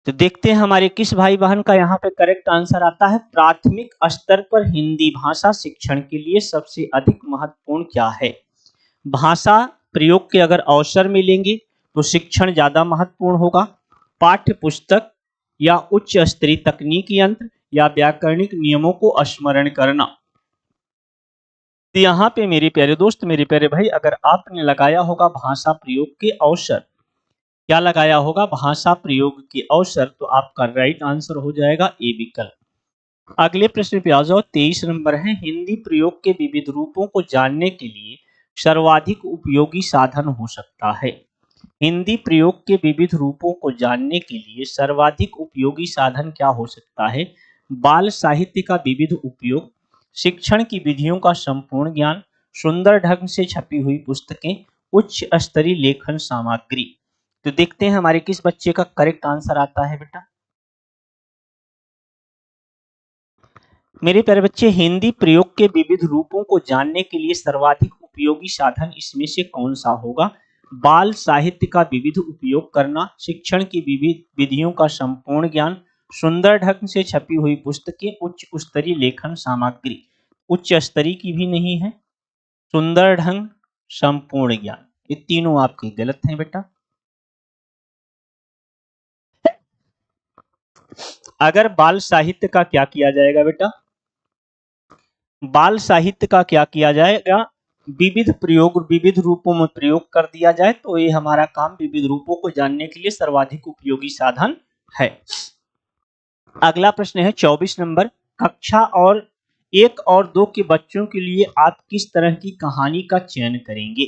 S1: तो देखते हैं हमारे किस भाई बहन का यहाँ पे करेक्ट आंसर आता है। प्राथमिक स्तर पर हिंदी भाषा शिक्षण के लिए सबसे अधिक महत्वपूर्ण क्या है? भाषा प्रयोग के अगर अवसर मिलेंगे तो शिक्षण ज्यादा महत्वपूर्ण होगा। पाठ्य पुस्तक या उच्च स्तरीय तकनीक यंत्र या व्याकरणिक नियमों को स्मरण करना। तो यहाँ पे मेरे प्यारे दोस्त, मेरे प्यारे भाई, अगर आपने लगाया होगा भाषा प्रयोग के अवसर, क्या लगाया होगा? भाषा प्रयोग के अवसर, तो आपका राइट आंसर हो जाएगा ए विकल्प। अगले प्रश्न पे आ जाओ, 23 नंबर है। हिंदी प्रयोग के विविध रूपों को जानने के लिए सर्वाधिक उपयोगी साधन हो सकता है। हिंदी प्रयोग के विविध रूपों को जानने के लिए सर्वाधिक उपयोगी साधन क्या हो सकता है? बाल साहित्य का विविध उपयोग, शिक्षण की विधियों का संपूर्ण ज्ञान, सुंदर ढंग से छपी हुई पुस्तकें, उच्च स्तरीय लेखन सामग्री। तो देखते हैं हमारे किस बच्चे का करेक्ट आंसर आता है बेटा। मेरे प्यारे बच्चे, हिंदी प्रयोग के विविध रूपों को जानने के लिए सर्वाधिक उपयोगी साधन इसमें से कौन सा होगा? बाल साहित्य का विविध उपयोग करना, शिक्षण की विविध विधियों का संपूर्ण ज्ञान, सुंदर ढंग से छपी हुई पुस्तकें, उच्च स्तरीय लेखन सामग्री। उच्च स्तरीय की भी नहीं है, सुंदर ढंग, संपूर्ण ज्ञान, ये तीनों आपके गलत हैं बेटा। अगर बाल साहित्य का क्या किया जाएगा बेटा? बाल साहित्य का क्या किया जाएगा? विविध प्रयोग, विविध रूपों में प्रयोग कर दिया जाए तो ये हमारा काम विविध रूपों को जानने के लिए सर्वाधिक उपयोगी साधन है। अगला प्रश्न है 24 नंबर। कक्षा और 1 और 2 के बच्चों के लिए आप किस तरह की कहानी का चयन करेंगे?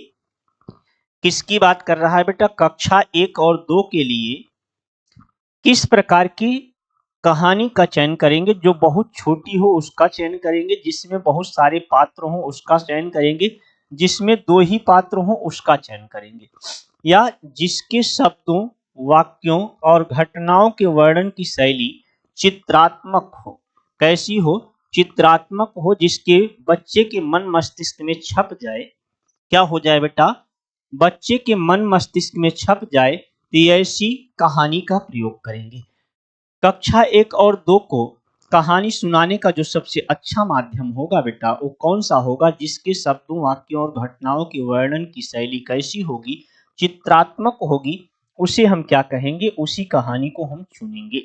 S1: किसकी बात कर रहा है बेटा? कक्षा 1 और 2 के लिए किस प्रकार की कहानी का चयन करेंगे? जो बहुत छोटी हो उसका चयन करेंगे, जिसमें बहुत सारे पात्र हो उसका चयन करेंगे, जिसमें 2 ही पात्र हो उसका चयन करेंगे, या जिसके शब्दों, वाक्यों और घटनाओं के वर्णन की शैली चित्रात्मक हो। कैसी हो? चित्रात्मक हो, जिसके बच्चे के मन मस्तिष्क में छप जाए। क्या हो जाए बेटा? बच्चे के मन मस्तिष्क में छप जाए, तो ऐसी कहानी का प्रयोग करेंगे। कक्षा 1 और 2 को कहानी सुनाने का जो सबसे अच्छा माध्यम होगा बेटा, वो कौन सा होगा? जिसके शब्दों, वाक्यों और घटनाओं के वर्णन की शैली कैसी होगी? चित्रात्मक होगी। उसे हम क्या कहेंगे? उसी कहानी को हम चुनेंगे।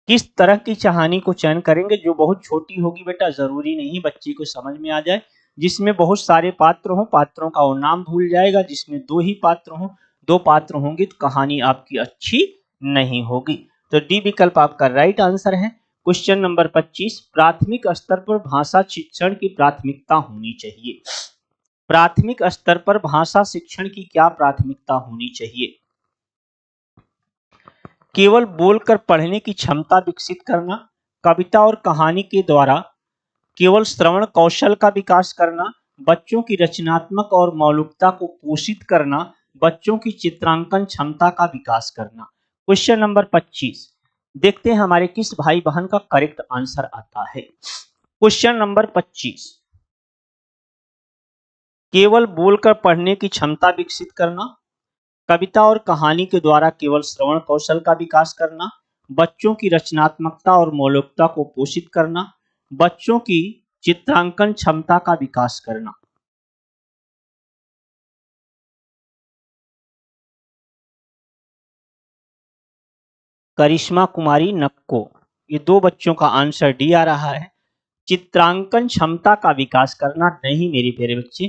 S1: किस तरह की कहानी को चयन करेंगे? जो बहुत छोटी होगी बेटा, जरूरी नहीं बच्चे को समझ में आ जाए। जिसमें बहुत सारे पात्र हो, पात्रों का वो नाम भूल जाएगा। जिसमें 2 ही पात्र हो, 2 पात्र होंगे तो कहानी आपकी अच्छी नहीं होगी। तो डी विकल्प आपका राइट आंसर है। Question number 25। प्राथमिक स्तर पर भाषा शिक्षण की प्राथमिकता होनी चाहिए। प्राथमिक स्तर पर भाषा शिक्षण की क्या प्राथमिकता होनी चाहिए? केवल बोलकर पढ़ने की क्षमता विकसित करना, कविता और कहानी के द्वारा केवल श्रवण कौशल का विकास करना, बच्चों की रचनात्मक और मौलिकता को पोषित करना, बच्चों की चित्रांकन क्षमता का विकास करना। Question number 25। देखते हैं हमारे किस भाई बहन का करेक्ट आंसर आता है। Question number 25। केवल बोलकर पढ़ने की क्षमता विकसित करना, कविता और कहानी के द्वारा केवल श्रवण कौशल का विकास करना, बच्चों की रचनात्मकता और मौलिकता को पोषित करना, बच्चों की चित्रांकन क्षमता का विकास करना। करिश्मा कुमारी नक्को, ये 2 बच्चों का आंसर डी आ रहा है। चित्रांकन क्षमता का विकास करना नहीं मेरे प्यारे बच्चे।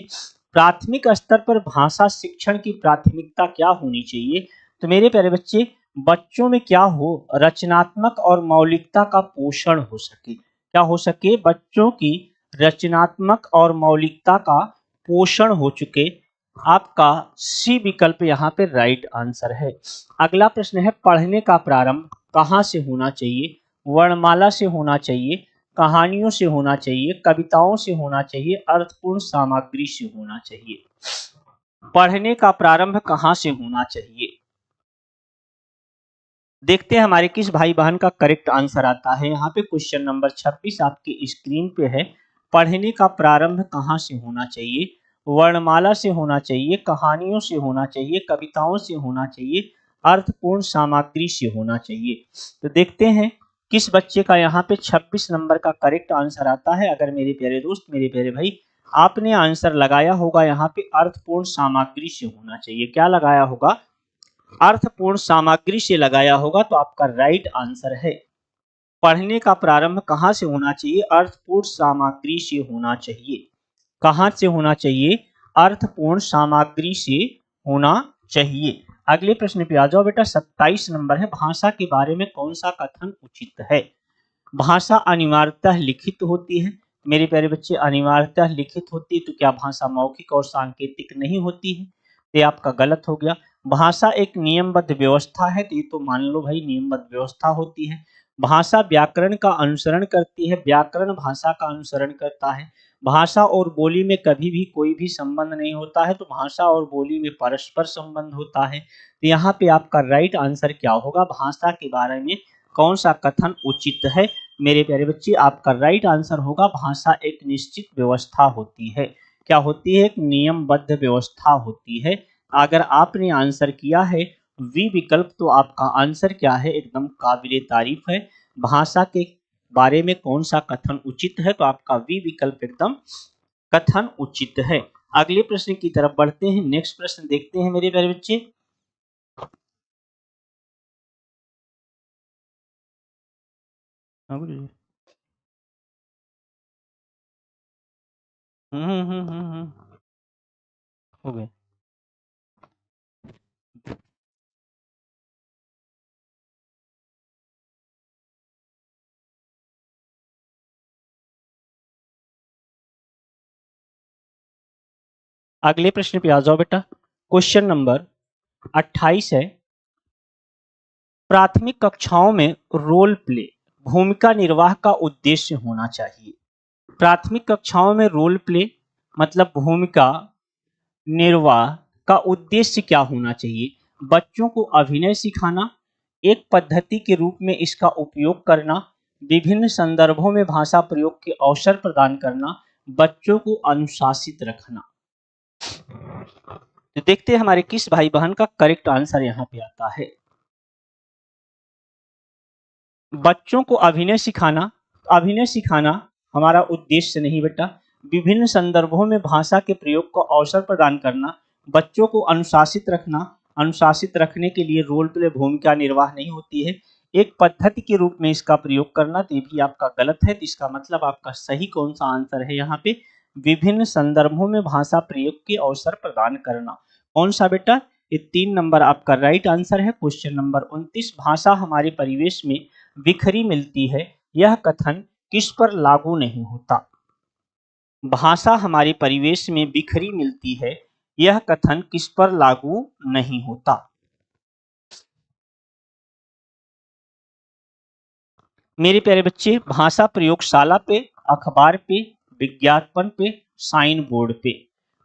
S1: प्राथमिक स्तर पर भाषा शिक्षण की प्राथमिकता क्या होनी चाहिए? तो मेरे प्यारे बच्चे, बच्चों में क्या हो? रचनात्मक और मौलिकता का पोषण हो सके। क्या हो सके? बच्चों की रचनात्मक और मौलिकता का पोषण हो चुके। आपका सी विकल्प यहाँ पे राइट आंसर है। अगला प्रश्न है, पढ़ने का प्रारंभ कहाँ से होना चाहिए? वर्णमाला से होना चाहिए, कहानियों से होना चाहिए, कविताओं से होना चाहिए, अर्थपूर्ण सामग्री से होना चाहिए। पढ़ने का प्रारंभ कहाँ से होना चाहिए? देखते हैं हमारे किस भाई बहन का करेक्ट आंसर आता है। यहाँ पे क्वेश्चन नंबर 26 आपकी स्क्रीन पे है। पढ़ने का प्रारंभ कहाँ से होना चाहिए? वर्णमाला से होना चाहिए, कहानियों से होना चाहिए, कविताओं से होना चाहिए, अर्थपूर्ण सामग्री से होना चाहिए। तो देखते हैं किस बच्चे का यहाँ पे 26 नंबर का करेक्ट आंसर आता है। अगर मेरे प्यारे दोस्त, मेरे प्यारे भाई, आपने आंसर लगाया होगा यहाँ पे अर्थपूर्ण सामग्री से होना चाहिए। क्या लगाया होगा? अर्थपूर्ण सामग्री से लगाया होगा, तो आपका राइट आंसर है। पढ़ने का प्रारंभ कहाँ से होना चाहिए? अर्थपूर्ण सामग्री से होना चाहिए। कहाँ से होना चाहिए? अर्थपूर्ण सामग्री से होना चाहिए। अगले प्रश्न पे आ जाओ बेटा। 27 नंबर है, भाषा के बारे में कौन सा कथन उचित है? भाषा अनिवार्यतः लिखित होती है। मेरे प्यारे बच्चे, अनिवार्यतः लिखित होती है, तो क्या भाषा मौखिक और सांकेतिक नहीं होती है? ये आपका गलत हो गया। भाषा एक नियमबद्ध व्यवस्था है, तो ये तो मान लो भाई नियमबद्ध व्यवस्था होती है। भाषा व्याकरण का अनुसरण करती है, व्याकरण भाषा का अनुसरण करता है। भाषा और बोली में कभी भी कोई भी संबंध नहीं होता है, तो भाषा और बोली में परस्पर संबंध होता है। तो यहाँ पे आपका राइट आंसर क्या होगा? भाषा के बारे में कौन सा कथन उचित है? मेरे प्यारे बच्चे, आपका राइट आंसर होगा भाषा एक निश्चित व्यवस्था होती है। क्या होती है? एक नियमबद्ध व्यवस्था होती है। अगर आपने आंसर किया है वी विकल्प, तो आपका आंसर क्या है? एकदम काबिले तारीफ है। भाषा के बारे में कौन सा कथन उचित है? तो आपका वी विकल्प एकदम कथन उचित है। अगले प्रश्न की तरफ बढ़ते हैं। नेक्स्ट प्रश्न देखते हैं मेरे प्यारे बच्चे। हो गए। अगले प्रश्न पे आ जाओ बेटा। क्वेश्चन नंबर 28 है, प्राथमिक कक्षाओं में रोल प्ले भूमिका निर्वाह का उद्देश्य होना चाहिए। प्राथमिक कक्षाओं में रोल प्ले मतलब भूमिका निर्वाह का उद्देश्य क्या होना चाहिए? बच्चों को अभिनय सिखाना, एक पद्धति के रूप में इसका उपयोग करना, विभिन्न संदर्भों में भाषा प्रयोग के अवसर प्रदान करना, बच्चों को अनुशासित रखना। तो देखते हैं हमारे किस भाई बहन का करेक्ट आंसर यहाँ पे आता है। बच्चों को अभिनय सिखाना, अभिनय सिखाना हमारा उद्देश्य नहीं बेटा। विभिन्न संदर्भों में भाषा के प्रयोग को अवसर प्रदान करना, बच्चों को अनुशासित रखना, अनुशासित रखने के लिए रोल प्ले भूमिका निर्वाह नहीं होती है। एक पद्धति के रूप में इसका प्रयोग करना, तो ये भी आपका गलत है। तो इसका मतलब आपका सही कौन सा आंसर है यहाँ पे? विभिन्न संदर्भों में भाषा प्रयोग के अवसर प्रदान करना। कौन सा बेटा? ये 3 नंबर आपका राइट आंसर है। क्वेश्चन नंबर 29, भाषा हमारे परिवेश में बिखरी मिलती है, यह कथन किस पर लागू नहीं होता? भाषा हमारे परिवेश में बिखरी मिलती है, यह कथन किस पर लागू नहीं होता? मेरे प्यारे बच्चे, भाषा प्रयोगशाला पे, अखबार पे, विज्ञापन पे, साइन बोर्ड पे।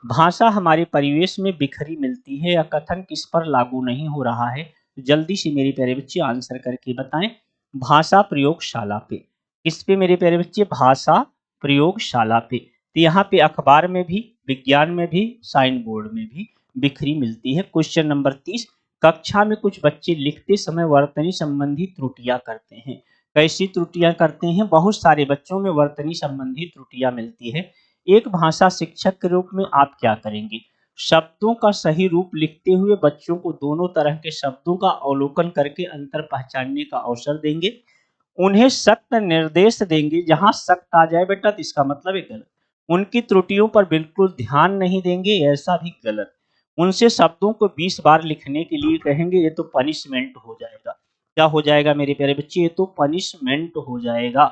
S1: भाषा हमारे परिवेश में बिखरी मिलती है, यह कथन किस पर लागू नहीं हो रहा है? जल्दी से मेरे प्यारे बच्चे आंसर करके बताएं। भाषा प्रयोगशाला पे। किस पे मेरे प्यारे बच्चे? भाषा प्रयोगशाला पे। तो यहाँ पे अखबार में भी, विज्ञान में भी, साइन बोर्ड में भी बिखरी मिलती है। क्वेश्चन नंबर 30, कक्षा में कुछ बच्चे लिखते समय वर्तनी संबंधी त्रुटियां करते हैं। कैसी त्रुटियां करते हैं? बहुत सारे बच्चों में वर्तनी संबंधी त्रुटियां मिलती है। एक भाषा शिक्षक के रूप में आप क्या करेंगे? शब्दों का सही रूप लिखते हुए बच्चों को दोनों तरह के शब्दों का अवलोकन करके अंतर पहचानने का अवसर देंगे। उन्हें सख्त निर्देश देंगे। जहां सख्त आ जाए बेटा, तो इसका मतलब है गलत। उनकी त्रुटियों पर बिल्कुल ध्यान नहीं देंगे, ऐसा भी गलत। उनसे शब्दों को 20 बार लिखने के लिए कहेंगे, ये तो पनिशमेंट हो जाएगा। क्या हो जाएगा मेरे प्यारे बच्चे? ये तो पनिशमेंट हो जाएगा।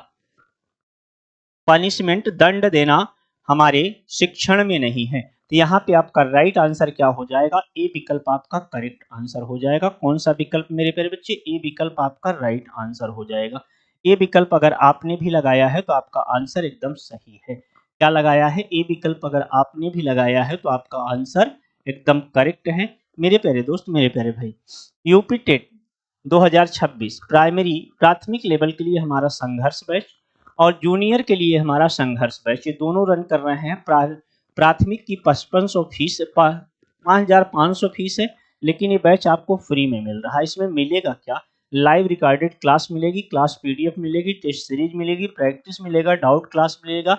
S1: पनिशमेंट, दंड देना हमारे शिक्षण में नहीं है। तो यहाँ पे आपका राइट आंसर क्या हो जाएगा? ए विकल्प आपका करेक्ट आंसर हो जाएगा। कौन सा विकल्प मेरे प्यारे बच्चे? ए विकल्प आपका राइट आंसर हो जाएगा। ए विकल्प अगर आपने भी लगाया है तो आपका आंसर एकदम सही है। क्या लगाया है? ए विकल्प अगर आपने भी लगाया है तो आपका आंसर एकदम करेक्ट है। मेरे प्यारे दोस्त, मेरे प्यारे भाई, यूपी टेट 2026 प्राइमरी प्राथमिक लेवल के लिए हमारा संघर्ष बैच और जूनियर के लिए हमारा संघर्ष बैच, ये दोनों रन कर रहे हैं। प्राथमिक की 5500 फीस 5500 फीस है, लेकिन ये बैच आपको फ्री में मिल रहा है। इसमें मिलेगा क्या? लाइव रिकॉर्डेड क्लास मिलेगी, क्लास पीडीएफ मिलेगी, टेस्ट सीरीज मिलेगी, प्रैक्टिस मिलेगा, डाउट क्लास मिलेगा,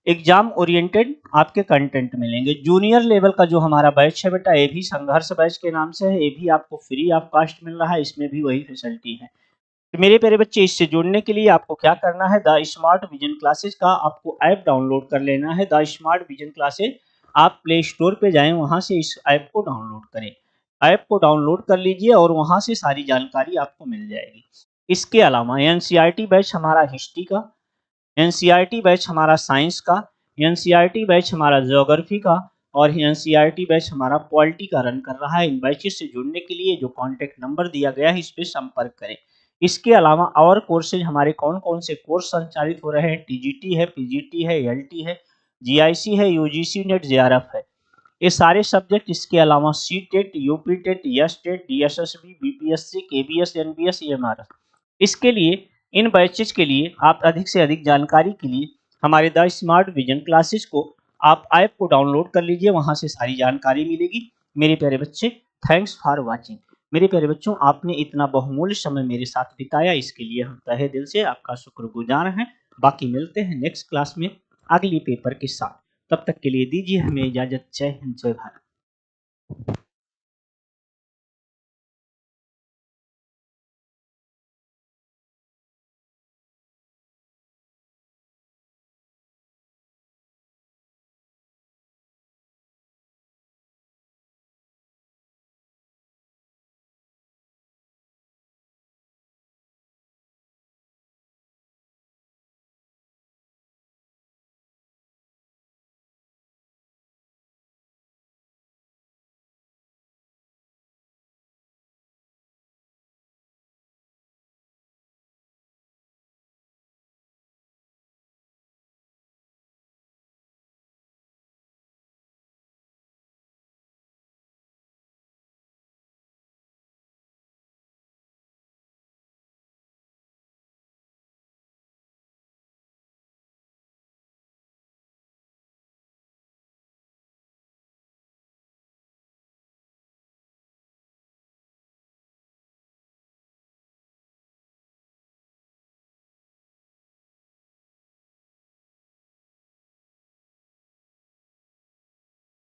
S1: एग्जाम ओरिएंटेड आपके कंटेंट मिलेंगे। जूनियर लेवल का जो हमारा बैच है बेटा, ये भी संघर्ष बैच के नाम से है, ये भी आपको फ्री ऑफ कॉस्ट मिल रहा है, इसमें भी वही फैसिलिटी है। तो मेरे प्यारे बच्चे, इससे जुड़ने के लिए आपको क्या करना है, द स्मार्ट विजन क्लासेस का आपको ऐप डाउनलोड कर लेना है। द स्मार्ट विजन क्लासेस, आप प्ले स्टोर पे जाएं, वहां से इस ऐप को डाउनलोड करें। ऐप को डाउनलोड कर लीजिए और वहां से सारी जानकारी आपको मिल जाएगी। इसके अलावा एनसीईआरटी बैच हमारा हिस्ट्री का, एनसीईआरटी बैच हमारा साइंस का, एनसीईआरटी बैच हमारा ज्योग्राफी का और एनसीईआरटी बैच हमारा पॉलिटी का रन कर रहा है। इन बैचेस से जुड़ने के लिए जो कॉन्टैक्ट नंबर दिया गया है, इस पे संपर्क करें। इसके अलावा और कोर्सेज हमारे कौन कौन से कोर्स संचालित हो रहे हैं? टीजीटी है, पीजीटी है, एलटी है, जीआईसी है, यूजीसी नेट, जेआरएफ है, ये सारे सब्जेक्ट। इसके अलावा C TET, UP TET, S TET, DSSB, BPSC, KVS, NVS, EMRS. इसके लिए, इन बैचेज के लिए आप अधिक से अधिक जानकारी के लिए हमारे द स्मार्ट विजन क्लासेस को आप ऐप को डाउनलोड कर लीजिए, वहां से सारी जानकारी मिलेगी। मेरे प्यारे बच्चे, थैंक्स फॉर वाचिंग। मेरे प्यारे बच्चों, आपने इतना बहुमूल्य समय मेरे साथ बिताया, इसके लिए हम तहे दिल से आपका शुक्रगुजार हैं। बाकी मिलते हैं नेक्स्ट क्लास में अगली पेपर के साथ। तब तक के लिए दीजिए हमें इजाजत। जय हिंद, जय भारत।